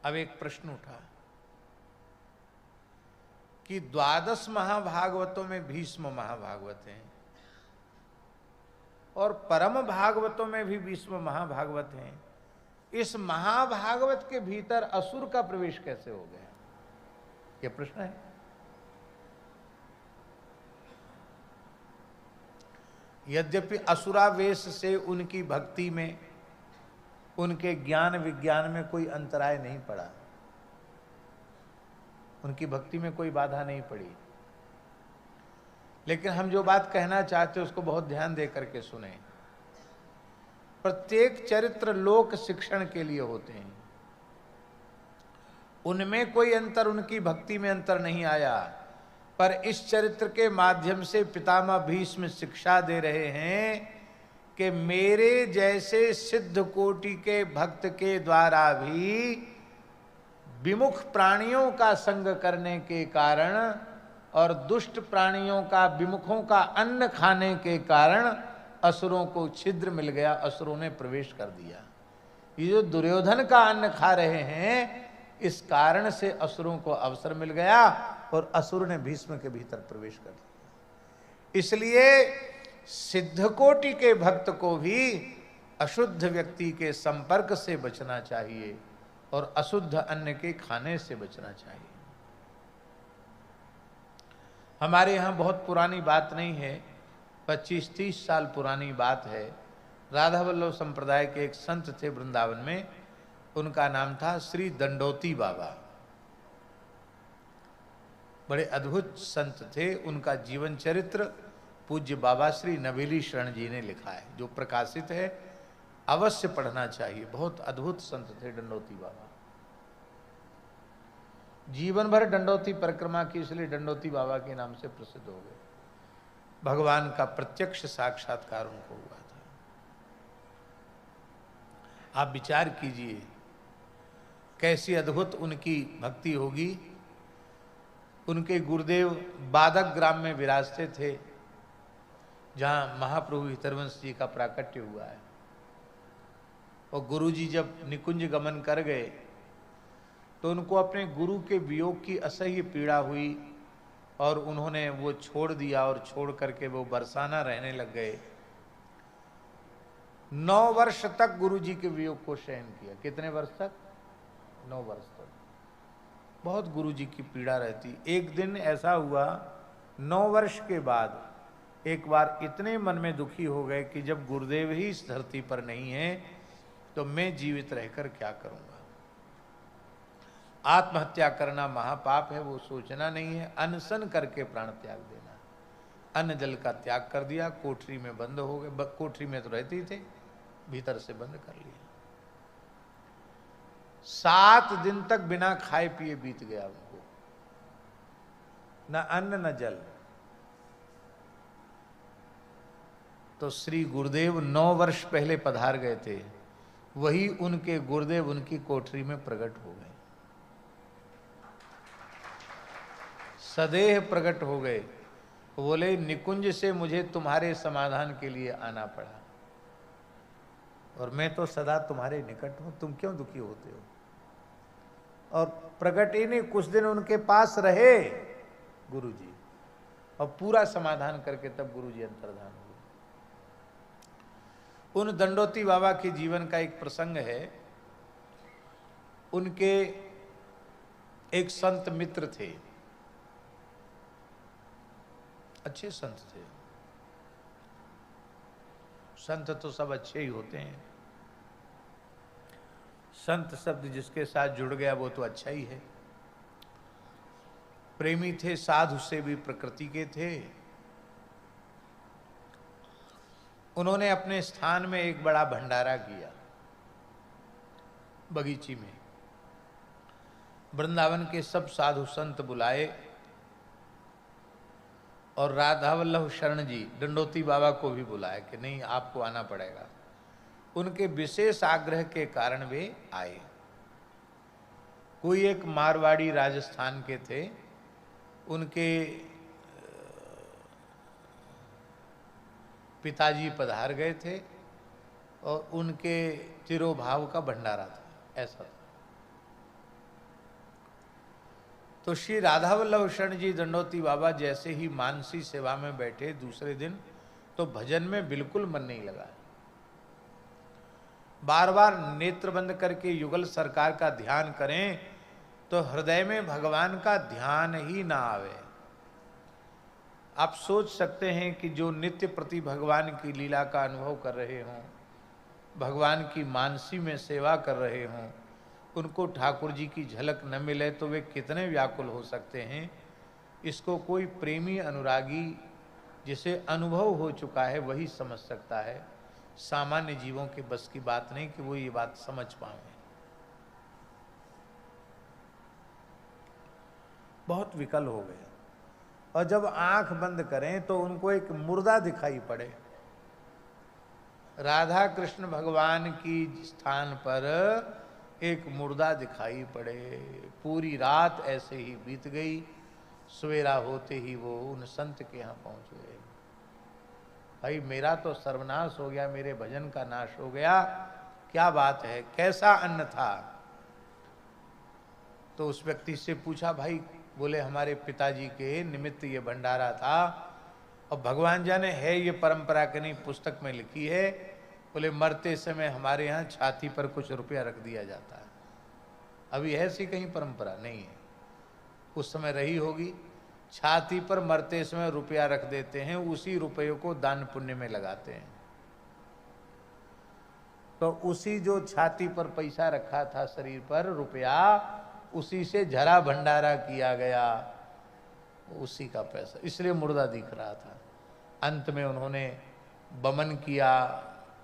अब एक प्रश्न उठा कि 12 महाभागवतों में भीष्म महाभागवत हैं और परम भागवतों में भी भीष्म महाभागवत हैं। इस महाभागवत के भीतर असुर का प्रवेश कैसे हो गया, यह प्रश्न है। यद्यपि असुरावेश से उनकी भक्ति में, उनके ज्ञान विज्ञान में कोई अंतराय नहीं पड़ा, उनकी भक्ति में कोई बाधा नहीं पड़ी, लेकिन हम जो बात कहना चाहते हैं उसको बहुत ध्यान दे करके सुने। प्रत्येक चरित्र लोक शिक्षण के लिए होते हैं, उनमें कोई अंतर, उनकी भक्ति में अंतर नहीं आया, पर इस चरित्र के माध्यम से पितामह भीष्म शिक्षा दे रहे हैं कि मेरे जैसे सिद्ध कोटि के भक्त के द्वारा भी विमुख प्राणियों का संग करने के कारण और दुष्ट प्राणियों का, विमुखों का अन्न खाने के कारण असुरों को छिद्र मिल गया, असुरों ने प्रवेश कर दिया। ये जो दुर्योधन का अन्न खा रहे हैं, इस कारण से असुरों को अवसर मिल गया और असुर ने भीष्म के भीतर प्रवेश कर दिया। इसलिए सिद्ध कोटि के भक्त को भी अशुद्ध व्यक्ति के संपर्क से बचना चाहिए और अशुद्ध अन्न के खाने से बचना चाहिए। हमारे यहाँ बहुत पुरानी बात नहीं है, 25-30 साल पुरानी बात है। राधा वल्लभ संप्रदाय के एक संत थे वृंदावन में, उनका नाम था श्री दंडोती बाबा। बड़े अद्भुत संत थे। उनका जीवन चरित्र पूज्य बाबा श्री नवेली शरण जी ने लिखा है, जो प्रकाशित है, अवश्य पढ़ना चाहिए। बहुत अद्भुत संत थे दंडोती बाबा। जीवन भर दंडोती परिक्रमा की, इसलिए दंडोती बाबा के नाम से प्रसिद्ध हो गए। भगवान का प्रत्यक्ष साक्षात्कार उनको हुआ था। आप विचार कीजिए कैसी अद्भुत उनकी भक्ति होगी। उनके गुरुदेव बादक ग्राम में विराजते थे, जहां महाप्रभु हितरवंश जी का प्राकट्य हुआ है। और गुरुजी जब निकुंज गमन कर गए तो उनको अपने गुरु के वियोग की असह्य पीड़ा हुई और उन्होंने वो छोड़ दिया और छोड़ करके वो बरसाना रहने लग गए। 9 वर्ष तक गुरुजी के वियोग को सहन किया। कितने वर्ष तक? 9 वर्ष तक बहुत गुरुजी की पीड़ा रहती। एक दिन ऐसा हुआ, 9 वर्ष के बाद एक बार इतने मन में दुखी हो गए कि जब गुरुदेव ही इस धरती पर नहीं है तो मैं जीवित रहकर क्या करूंगा। आत्महत्या करना महापाप है, वो सोचना नहीं है, अनशन करके प्राण त्याग देना। अन्न जल का त्याग कर दिया, कोठरी में बंद हो गए। कोठरी में तो रहते ही थे, भीतर से बंद कर लिया। 7 दिन तक बिना खाए पिए बीत गया उनको, न अन्न न जल। तो श्री गुरुदेव 9 वर्ष पहले पधार गए थे, वही उनके गुरुदेव उनकी कोठरी में प्रकट हो गए, सदेह प्रकट हो गए। बोले निकुंज से मुझे तुम्हारे समाधान के लिए आना पड़ा और मैं तो सदा तुम्हारे निकट हूं, तुम क्यों दुखी होते हो। और प्रकट ही नहीं, कुछ दिन उनके पास रहे गुरुजी और पूरा समाधान करके तब गुरुजी अंतर्धान हुए। उन दंडोती बाबा के जीवन का एक प्रसंग है। उनके एक संत मित्र थे, अच्छे संत थे। संत तो सब अच्छे ही होते हैं, संत शब्द जिसके साथ जुड़ गया वो तो अच्छा ही है। प्रेमी थे, साधु से भी प्रकृति के थे। उन्होंने अपने स्थान में एक बड़ा भंडारा किया बगीची में। वृंदावन के सब साधु संत बुलाए और राधा वल्लभ शरण जी दंडोती बाबा को भी बुलाया कि नहीं आपको आना पड़ेगा। उनके विशेष आग्रह के कारण वे आए। कोई एक मारवाड़ी राजस्थान के थे, उनके पिताजी पधार गए थे और उनके तिरोभाव का भंडारा था, ऐसा था। तो श्री राधा वल्लभ शरण जी दंडोती बाबा जैसे ही मानसी सेवा में बैठे दूसरे दिन, तो भजन में बिल्कुल मन नहीं लगा। बार बार नेत्र बंद करके युगल सरकार का ध्यान करें तो हृदय में भगवान का ध्यान ही ना आवे। आप सोच सकते हैं कि जो नित्य प्रति भगवान की लीला का अनुभव कर रहे हों, भगवान की मानसी में सेवा कर रहे हों, उनको ठाकुर जी की झलक न मिले तो वे कितने व्याकुल हो सकते हैं। इसको कोई प्रेमी अनुरागी जिसे अनुभव हो चुका है वही समझ सकता है। सामान्य जीवों के बस की बात नहीं कि वो ये बात समझ पाए। बहुत विकल हो गए और जब आंख बंद करें तो उनको एक मुर्दा दिखाई पड़े। राधा कृष्ण भगवान की स्थान पर एक मुर्दा दिखाई पड़े। पूरी रात ऐसे ही बीत गई। सवेरा होते ही वो उन संत के यहाँ पहुंच गए। भाई मेरा तो सर्वनाश हो गया, मेरे भजन का नाश हो गया, क्या बात है, कैसा अन्न था? तो उस व्यक्ति से पूछा, भाई बोले हमारे पिताजी के निमित्त ये भंडारा था और भगवान जाने है ये परंपरा के नहीं, पुस्तक में लिखी है। बोले मरते समय हमारे यहाँ छाती पर कुछ रुपया रख दिया जाता है। अभी ऐसी कहीं परंपरा नहीं है, उस समय रही होगी। छाती पर मरते समय रुपया रख देते हैं, उसी रुपये को दान पुण्य में लगाते हैं। तो उसी जो छाती पर पैसा रखा था शरीर पर रुपया, उसी से झरा भंडारा किया गया, उसी का पैसा, इसलिए मुर्दा दिख रहा था। अंत में उन्होंने बमन किया,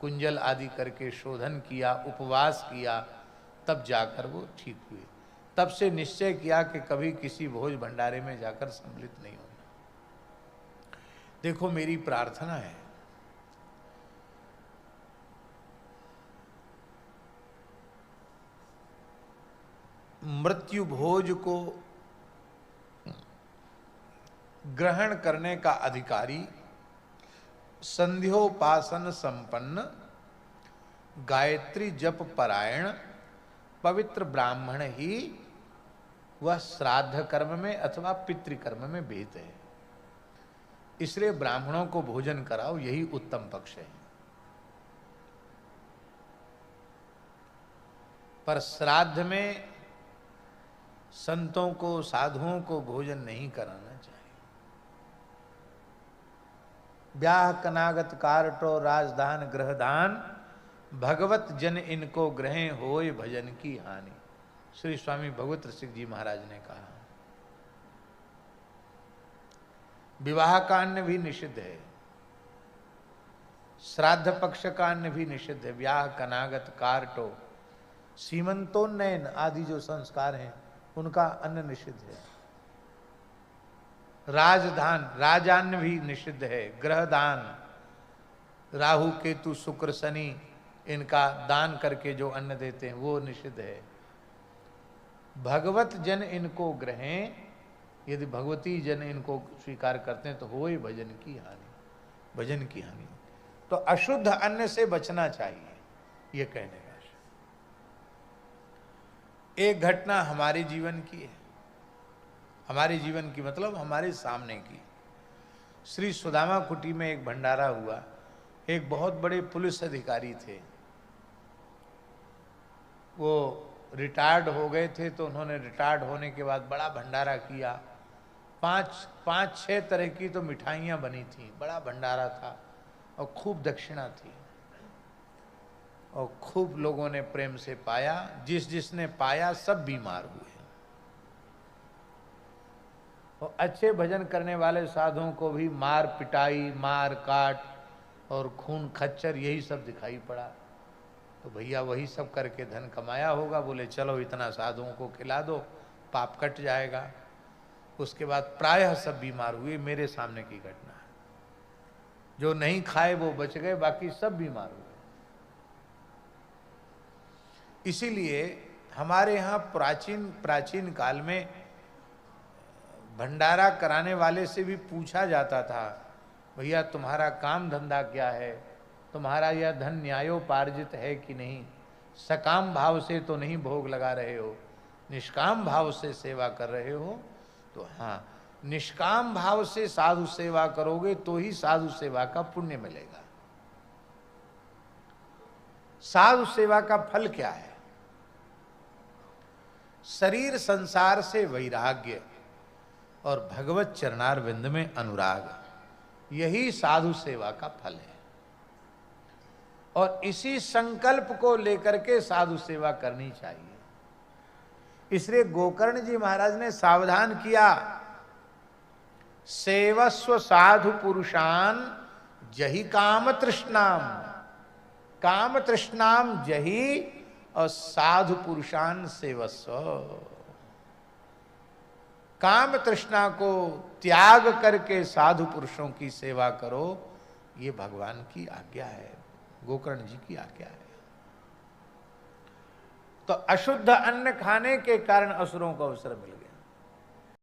कुंजल आदि करके शोधन किया, उपवास किया, तब जाकर वो ठीक हुए। तब से निश्चय किया कि कभी किसी भोज भंडारे में जाकर सम्मिलित नहीं होना। देखो मेरी प्रार्थना है, मृत्यु भोज को ग्रहण करने का अधिकारी संध्योपासन संपन्न, गायत्री जप परायण पवित्र ब्राह्मण ही वह श्राद्ध कर्म में अथवा पितृकर्म में भेद है। इसलिए ब्राह्मणों को भोजन कराओ, यही उत्तम पक्ष है। पर श्राद्ध में संतों को, साधुओं को भोजन नहीं कराना चाहिए। ब्याह कनागत कारटो राजधान ग्रहदान, भगवत जन इनको ग्रहे होय भजन की हानि। श्री स्वामी भगवत सिंह जी महाराज ने कहा। विवाह का अन्न भी निषिद्ध है, श्राद्ध पक्ष का अन्न भी निषिद्ध है। ब्याह कनागत कारटो, सीमंतोन्नयन आदि जो संस्कार हैं उनका अन्न निषिद्ध है। राजधान, राजान्न भी निषिद्ध है। ग्रहदान, राहु केतु शुक्र शनि इनका दान करके जो अन्न देते हैं वो निषिद्ध है। भगवत जन इनको ग्रहें, यदि भगवती जन इनको स्वीकार करते हैं तो होए भजन की हानि, भजन की हानि। तो अशुद्ध अन्न से बचना चाहिए, ये कहने का। एक घटना हमारे जीवन की है, हमारे जीवन की मतलब हमारे सामने की। श्री सुदामा कुटी में एक भंडारा हुआ। एक बहुत बड़े पुलिस अधिकारी थे, वो रिटायर्ड हो गए थे, तो उन्होंने रिटायर्ड होने के बाद बड़ा भंडारा किया। पाँच छह तरह की तो मिठाइयाँ बनी थी, बड़ा भंडारा था और खूब दक्षिणा थी और खूब लोगों ने प्रेम से पाया। जिसने पाया सब बीमार हुए और अच्छे भजन करने वाले साधुओं को भी मार पिटाई, मार काट और खून खच्चर यही सब दिखाई पड़ा। तो भैया वही सब करके धन कमाया होगा, बोले चलो इतना साधुओं को खिला दो, पाप कट जाएगा। उसके बाद प्रायः सब बीमार हुए। मेरे सामने की घटना है। जो नहीं खाए वो बच गए, बाकी सब बीमार हुए। इसीलिए हमारे यहाँ प्राचीन काल में भंडारा कराने वाले से भी पूछा जाता था, भैया तुम्हारा काम धंधा क्या है, तुम्हारा यह धन न्यायोपार्जित है कि नहीं, सकाम भाव से तो नहीं भोग लगा रहे हो। निष्काम भाव से सेवा कर रहे हो तो हाँ, निष्काम भाव से साधु सेवा करोगे तो ही साधु सेवा का पुण्य मिलेगा। साधु सेवा का फल क्या है? शरीर संसार से वैराग्य और भगवत चरणारविंद में अनुराग, यही साधु सेवा का फल है। और इसी संकल्प को लेकर के साधु सेवा करनी चाहिए। इसलिए गोकर्ण जी महाराज ने सावधान किया, सेवस्व साधु पुरुषान जही काम तृष्णाम, काम तृष्णाम जही और साधु पुरुषान सेवस्व। काम तृष्णा को त्याग करके साधु पुरुषों की सेवा करो, ये भगवान की आज्ञा है, गोकर्ण जी की आज्ञा है। तो अशुद्ध अन्न खाने के कारण असुरों को अवसर मिल गया।